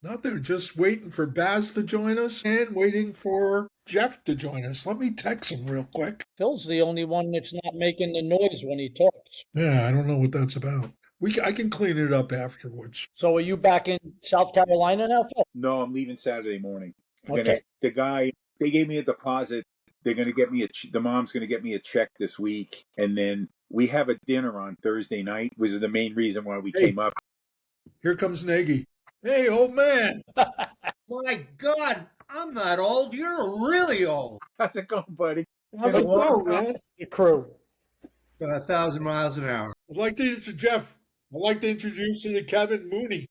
Nothing, just waiting for Baz to join us and waiting for Jeff to join us. Let me text him real quick. Phil's the only one that's not making the noise when he talks. Yeah, I don't know what that's about. I can clean it up afterwards. So are you back in South Carolina now, Phil? No, I'm leaving Saturday morning. Okay. The guy, they gave me a deposit. They're going to get me the mom's going to get me a check this week. And then we have a dinner on Thursday night, which is the main reason why we came up. Here comes Nagy. Hey, old man. My God, I'm not old. You're really old. How's it going, buddy? How's it going, man? The crew. Got 1,000 miles an hour. I'd like to introduce you to Kevin Mooney.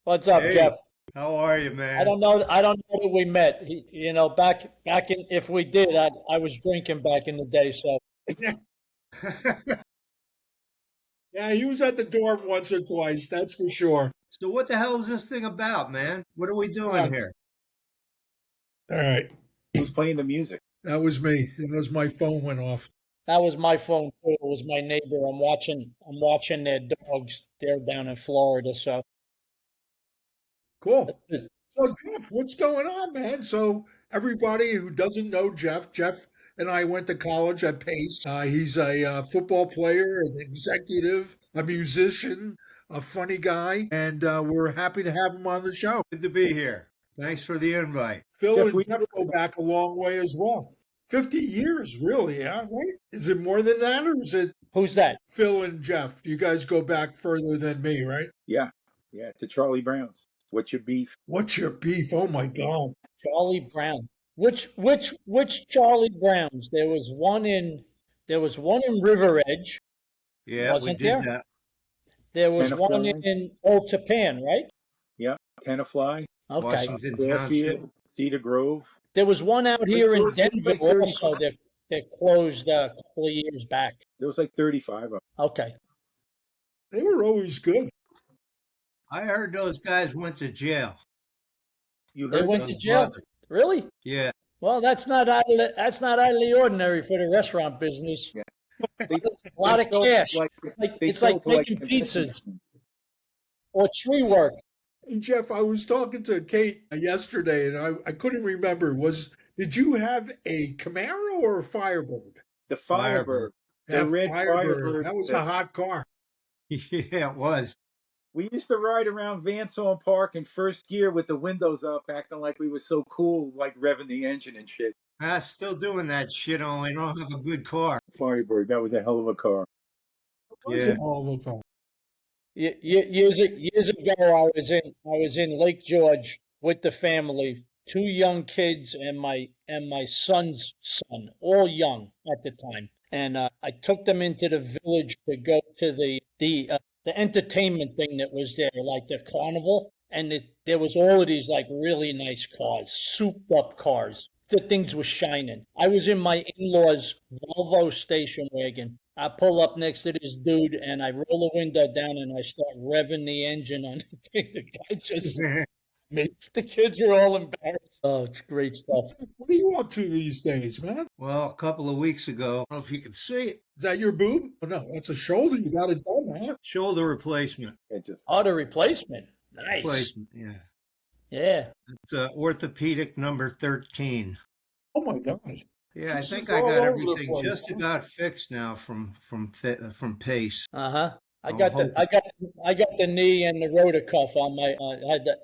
What's up, Hey. Jeff? How are you, man? I don't know that we met. Back in, if we did, I was drinking back in the day, so. Yeah, he was at the door once or twice, that's for sure. So what the hell is this thing about, man? What are we doing here? All right. Who's playing the music? That was me. That was my phone went off. That was my phone too. It was my neighbor. I'm watching their dogs. They're down in Florida, so. Cool. So, Jeff, what's going on, man? So, everybody who doesn't know Jeff and I went to college at Pace. He's a football player, an executive, a musician, a funny guy, and we're happy to have him on the show. Good to be here. Thanks for the invite. Phil Jeff, and Jeff go back a long way as well. 50 years, really, huh? Right? Is it more than that, or is it Who's that? Phil and Jeff? You guys go back further than me, right? Yeah, to Charlie Brown's. What's your beef? What's your beef? Oh, my God. Charlie Brown. Which Charlie Browns? There was one in River Edge. Yeah, Wasn't we did there? that. There was Tenafly. one in Old Japan, right? Yeah, Tenafly, Okay. Washington Fairfield, Township. Cedar Grove. There was one out here in Like Denver 35. also that closed a couple of years back. There was like 35 of them. Okay. They were always good. I heard those guys went to jail. You They heard went that? to jail. Brother. Really? Yeah. Well, that's not out of the ordinary for the restaurant business. Yeah. A lot of cash. They It's like sold to, making pizzas or tree work. And Jeff, I was talking to Kate yesterday, and I couldn't remember. Did you have a Camaro or a Firebird? The Firebird. Yeah, The red Firebird. That was a hot car. Yeah, it was. We used to ride around Vansall Park in first gear with the windows up, acting like we were so cool, like revving the engine and shit. I'm still doing that shit, only I don't have a good car. Firebird, that was a hell of a car. It was a hell of a car. Years ago, I was in Lake George with the family, two young kids and my son's son, all young at the time, and I took them into the village to go to the entertainment thing that was there, like the carnival, and there was all of these like really nice cars, souped up cars. The things were shining. I was in my in-laws' Volvo station wagon. I pull up next to this dude and I roll the window down and I start revving the engine on the thing. The guy just the kids are all embarrassed. Oh, it's great stuff. What are you up to these days, man? Well, a couple of weeks ago, I don't know if you can see it, Is that your boob? Oh, no, that's a shoulder. You got it done, man. shoulder replacement. Oh, the replacement. Nice. Replacement, yeah. Yeah. It's orthopedic number 13. Oh, my God. Yeah, This I think is I all got over the everything place, just huh? about fixed now from Pace. Uh-huh. I I'm got hoping. the knee and the rotor cuff on my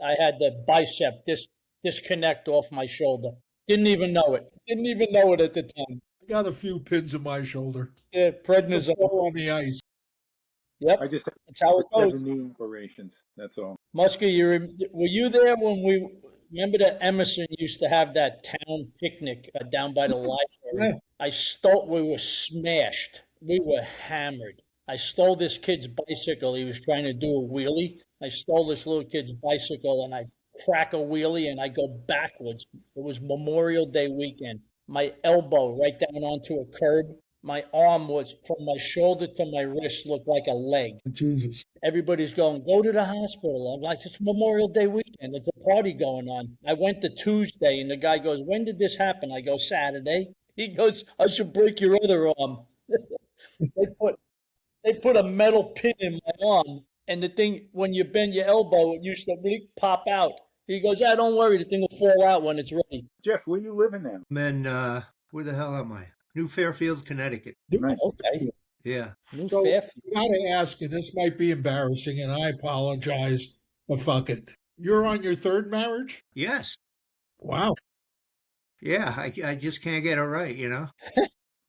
I had the bicep disconnect off my shoulder. Didn't even know it. Didn't even know it at the time. I got a few pins in my shoulder. Yeah, prednisone. All on the ice. Yep. I just That's how it goes. 7 knee operations. That's all. Muskie, were you there when we remember that Emerson used to have that town picnic down by the library? Yeah. We were smashed. We were hammered. I stole this kid's bicycle. He was trying to do a wheelie. I stole this little kid's bicycle and I crack a wheelie and I go backwards. It was Memorial Day weekend. My elbow right down onto a curb. My arm was from my shoulder to my wrist looked like a leg. Jesus. Everybody's going, go to the hospital. I'm like, it's Memorial Day weekend. There's a party going on. I went to Tuesday, and the guy goes, when did this happen? I go, Saturday. He goes, I should break your other arm. They put a metal pin in my arm and the thing, when you bend your elbow, it used to pop out. He goes, "Yeah, don't worry, the thing will fall out when it's ready." Jeff, where you living now? I'm in, where the hell am I? New Fairfield, Connecticut. Nice. Okay, Yeah. New So Fairfield. I gotta ask, and this might be embarrassing, and I apologize, but fuck it. You're on your third marriage? Yes. Wow. Yeah, I just can't get it right, you know?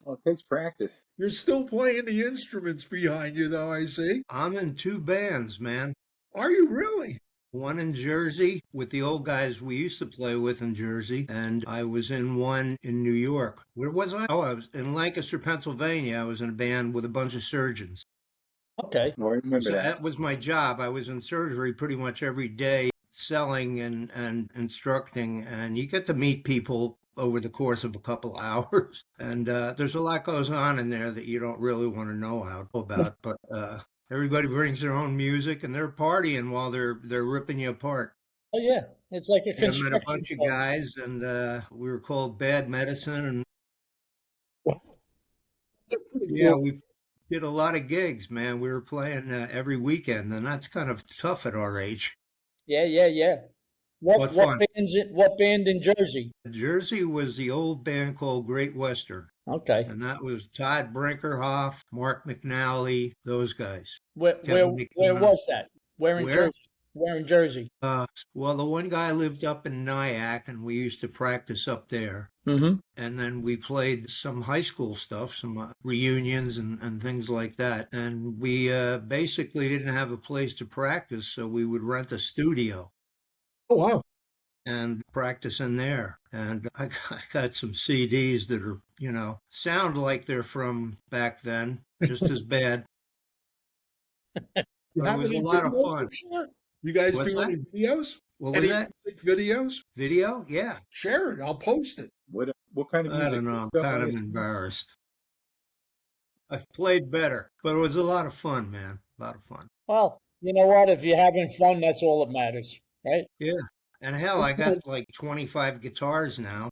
Well, it takes practice. You're still playing the instruments behind you, though, I see. I'm in 2 bands, man. Are you really? One in Jersey with the old guys we used to play with in Jersey, and I was in one in New York. Where was I? Oh, I was in Lancaster, Pennsylvania. I was in a band with a bunch of surgeons. Okay, Oh, I remember So that. that was my job. I was in surgery pretty much every day, selling and instructing, and you get to meet people over the course of a couple hours. And there's a lot goes on in there that you don't really want to know about, but everybody brings their own music and they're partying while they're ripping you apart. oh yeah, it's like a And I met a construction bunch of site. guys, and we were called Bad Medicine, and That's pretty yeah, cool. we did a lot of gigs, man. We were playing every weekend, and that's kind of tough at our age. Yeah. What What fun. what band in Jersey? Jersey was the old band called Great Western, Okay, and that was Todd Brinkerhoff, Mark McNally, those guys. where Kevin where McNally. was that? Where in Where? Jersey? Where in Jersey? Well, the one guy lived up in Nyack, and we used to practice up there. Mm-hmm. And then we played some high school stuff, some reunions and things like that. And we basically didn't have a place to practice, so we would rent a studio Oh, wow. and practice in there. And I got some CDs that are, sound like they're from back then, just as bad. You But it have was a any lot of videos fun. to share? You guys What's do that? any videos? What was Any that? music videos? Video? Yeah. Share it. I'll post it. What kind of I music? don't know. I'm Stuff kind I of listen to? embarrassed. I've played better, but it was a lot of fun, man. A lot of fun. Well, you know what? If you're having fun, that's all that matters, right? Yeah. And hell, I got like 25 guitars now.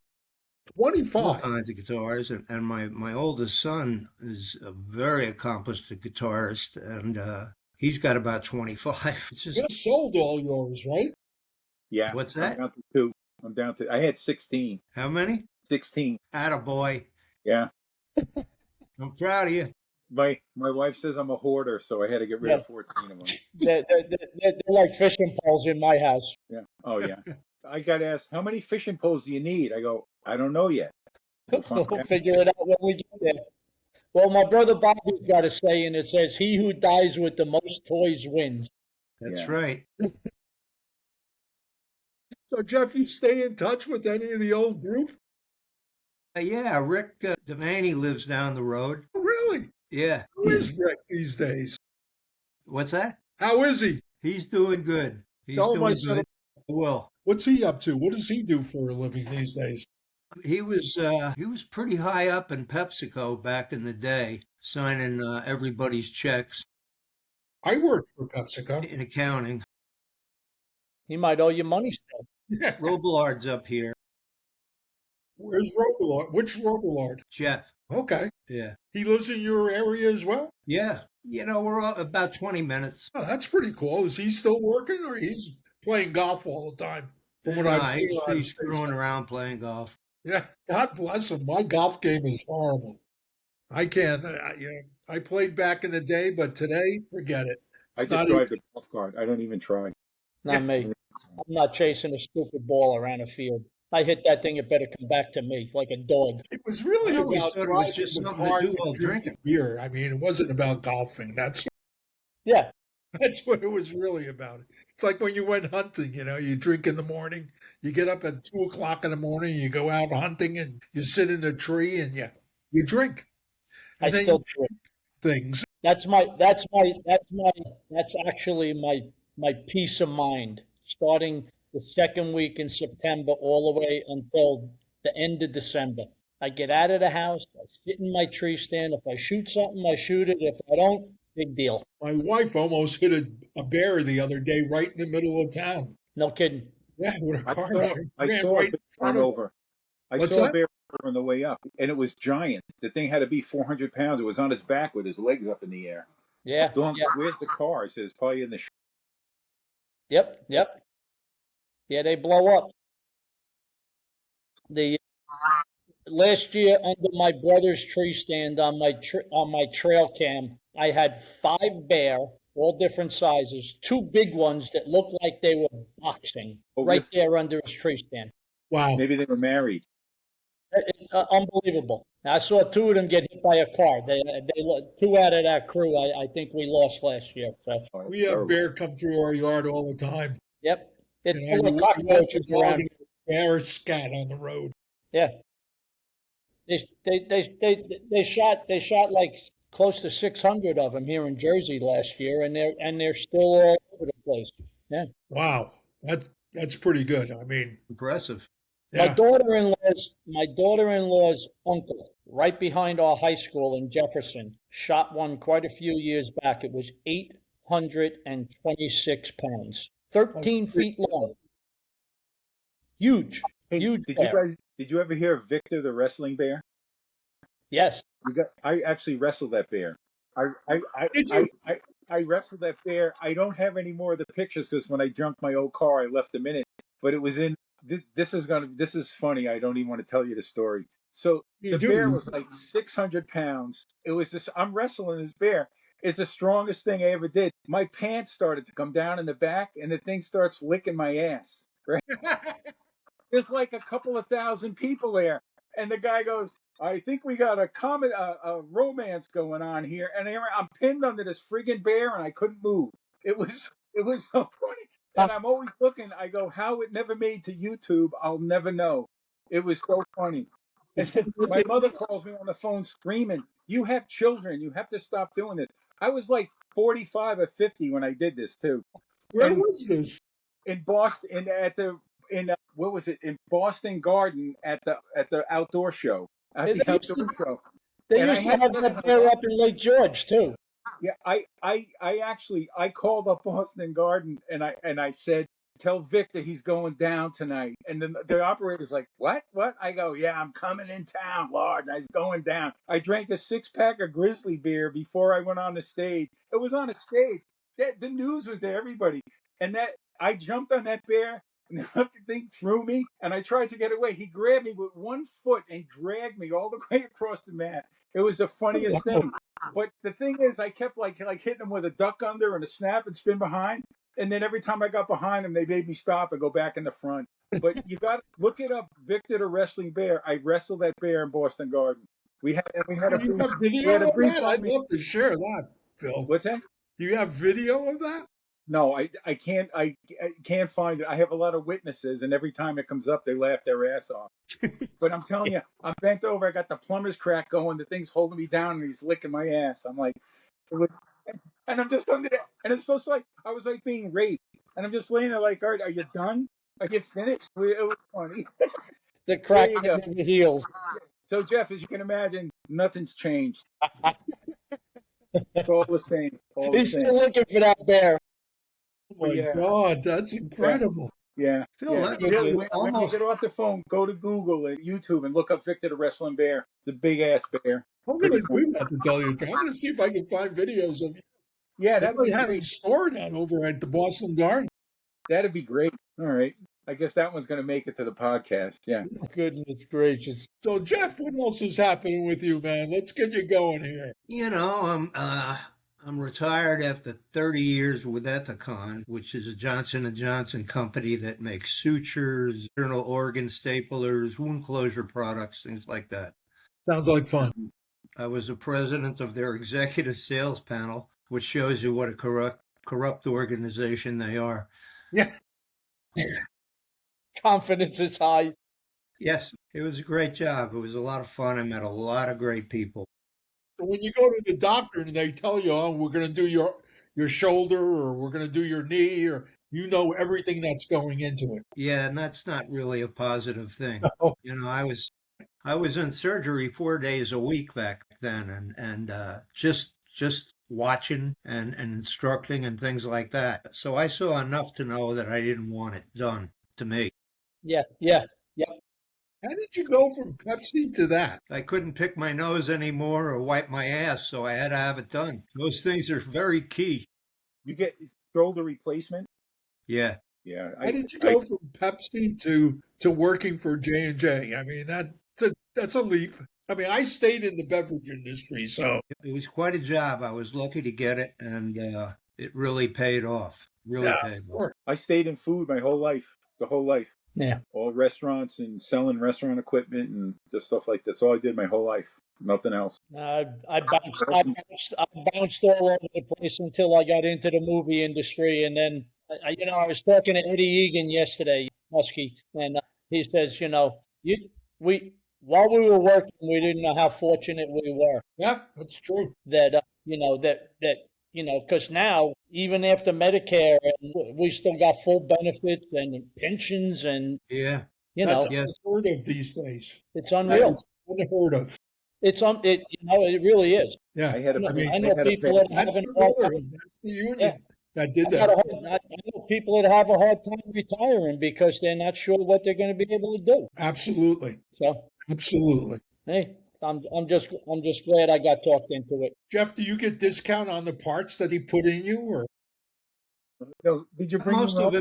All 25. kinds of guitars, and my oldest son is a very accomplished guitarist, and he's got about 25. It's You just just sold all yours, right? Yeah. What's I'm that? down to 2. I'm down to. I had 16. How many? 16. Attaboy. Yeah. I'm proud of you. My wife says I'm a hoarder, so I had to get rid of 14 of them. They're like fishing poles in my house. Yeah. Oh yeah. I got asked, how many fishing poles do you need? I go, I don't know yet. We'll find We'll out. figure it out when we get there. Well, my brother Bobby's got a saying that says, "He who dies with the most toys wins." That's Yeah. right. So, Jeff, you stay in touch with any of the old group? Yeah, Rick Devaney lives down the road. Oh, really? Yeah. Who is Rick these days? What's that? How is he? He's doing good. He's Tell him I doing said good. Well, What's he up to? What does he do for a living these days? he was pretty high up in PepsiCo back in the day, signing everybody's checks I worked for PepsiCo. in accounting. He might owe you money still. Yeah. Robillard's up here. Where's Robillard? Which Robillard? Jeff. Okay. Yeah. He lives in your area as well? Yeah. We're all about 20 minutes. Oh, that's pretty cool. Is he still working or he's playing golf all the time? From what I've seen on He's screwing Facebook. around playing golf. Yeah, God bless him. My golf game is horrible. I can't. I played back in the day, but today, forget it. I It's just not drive the golf cart. I don't even try. Not me. I'm not chasing a stupid ball around a field. I hit that thing, it better come back to me like a dog. It was really I always about thought it was driving just the something to cart do and while drinking drinking. beer. I mean, it wasn't about golfing. That's Yeah, what it was really about. It's like when you went hunting. You drink in the morning. You get up at 2 o'clock in the morning. You go out hunting and you sit in a tree and you drink. I And then still you do it. things. That's actually my peace of mind. Starting the second week in September all the way until the end of December. I get out of the house, I sit in my tree stand. If I shoot something, I shoot it. If I don't, big deal. My wife almost hit a bear the other day right in the middle of town. No kidding. Yeah, with a I car. saw, She I ran saw right a in bear front run of her. over. I What's saw that? a bear on the way up, and it was giant. The thing had to be 400 pounds. It was on its back with his legs up in the air. Yeah, Dawn, yeah, where's the car? It says probably in the. yep, yep. Yeah, they blow up. The last year under my brother's tree stand on my trail cam, I had 5 bear, all different sizes, 2 big ones that looked like they were boxing Oh, right there under his tree stand. Wow. maybe they were married. Unbelievable. I saw 2 of them get hit by a car. 2 out of that crew, I think we lost last year. So, Oh, that's We have terrible. bear come through our yard all the time. yep, it's You know, full of you walk the cockroaches dog around. and a bear scat on the road. Yeah, they shot like close to 600 of them here in Jersey last year, and they're still all over the place. Yeah. Wow. That's pretty good. I mean, Impressive. My yeah. daughter-in-law's uncle, right behind our high school in Jefferson, shot one quite a few years back. It was 826 pounds, 13 feet long. Huge, Hey, huge did bear. you ever hear of Victor the wrestling bear? Yes. I actually wrestled that bear. Did you? I wrestled that bear. I don't have any more of the pictures because when I junked my old car, I left them in it. But it was in. This is funny. I don't even want to tell you the story. So You the bear do. was like 600 pounds. It was this. I'm wrestling this bear. It's the strongest thing I ever did. My pants started to come down in the back, and the thing starts licking my ass. Right? There's like a couple of thousand people there, and the guy goes, "I think we got a romance going on here." And I'm pinned under this friggin' bear, and I couldn't move. It was so funny, and I'm always looking. I go, "How it never made to YouTube, I'll never know." It was so funny. It's And my mother calls me on the phone screaming, "You have children. You have to stop doing this." I was like 45 or 50 when I did this too. Where And was this? in Boston, what was it, in Boston Garden at the outdoor show, at They the used outdoor to, show. they And I used to had have that bear up in Lake George too. yeah, I called up Boston Garden and I said, "Tell Victor he's going down tonight." And then the operator's like, "What? What?" I go, "Yeah, I'm coming in town, Lord. I was going down." I drank a 6-pack of Grizzly beer before I went on the stage. It was on a stage. The news was there, everybody. And that I jumped on that bear and the fucking thing threw me and I tried to get away. He grabbed me with one foot and dragged me all the way across the mat. It was the funniest thing. But the thing is, I kept like hitting him with a duck under and a snap and spin behind. And then every time I got behind him, they made me stop and go back in the front. But you got to look it up, Victor the wrestling bear. I wrestled that bear in Boston Garden. We had a Do you have we video had a of brief that? on I'd me. love to share that, Phil. What's that? Do you have video of that? No, I can't find it. I have a lot of witnesses, and every time it comes up, they laugh their ass off. But I'm telling you, I'm bent over. I got the plumber's crack going. The thing's holding me down, and he's licking my ass. I'm like, it was, and I'm just under there, and it's just like I was like being raped, and I'm just laying there like, "All right, are you done? Are you finished?" It was funny. The There crack you go. never heals. So Jeff, as you can imagine, nothing's changed. It's all the same. All the He's same. still looking for that bear. Oh my Yeah. God, that's incredible. Yeah. Phil, Yeah. that was Really, when you almost get off the phone, go to Google and YouTube and look up Victor the Wrestling Bear. It's a big ass bear. I'm going to do that to tell you the truth. I'm going to see if I can find videos of you. Yeah, They that'd might be have them great. stored that over at the Boston Garden. That'd be great. All right. I guess that one's going to make it to the podcast. Yeah. Goodness gracious. So, Jeff, what else is happening with you, man? Let's get you going here. You know, I'm retired after 30 years with Ethicon, which is a Johnson & Johnson company that makes sutures, internal organ staplers, wound closure products, things like that. Sounds like fun. I was the president of their executive sales panel, which shows you what a corrupt organization they are. Yeah. Confidence is high. Yes, it was a great job. It was a lot of fun. I met a lot of great people. So when you go to the doctor and they tell you, "Oh, we're going to do your shoulder or we're going to do your knee," or you know everything that's going into it. Yeah, and that's not really a positive thing. Oh, You know, I was in surgery 4 days a week back then, and just watching and instructing and things like that. So I saw enough to know that I didn't want it done to me. Yeah, yeah, yeah. How did you go from Pepsi to that? I couldn't pick my nose anymore or wipe my ass, so I had to have it done. Those things are very key. You get shoulder replacement. Yeah. Yeah, How did you go from Pepsi to working for J&J? I mean, that's a leap. I mean, I stayed in the beverage industry, so It was quite a job. I was lucky to get it, and it really paid off. Really yeah, paid of off. course. I stayed in food my whole life, the whole life. Yeah. All restaurants and selling restaurant equipment and just stuff like that. That's all I did my whole life. Nothing else. I bounced all over the place until I got into the movie industry, and then I was talking to Eddie Egan yesterday, Husky, and he says, we while we were working, we didn't know how fortunate we were Yeah, that's true. that because now even after Medicare, and we still got full benefits and pensions, and Yeah. That's Yes. unheard of these days. it's That unreal. is unheard of. It really is. Yeah, I had to I pay. I know had to people pay. that that's have the a hard brotherhood. time. That's the union Yeah. that did I that. know people that have a hard time retiring because they're not sure what they're going to be able to do. Absolutely, So, absolutely. hey, I'm just glad I got talked into it. Jeff, do you get discount on the parts that he put in you, or No, did you bring Most them of up? it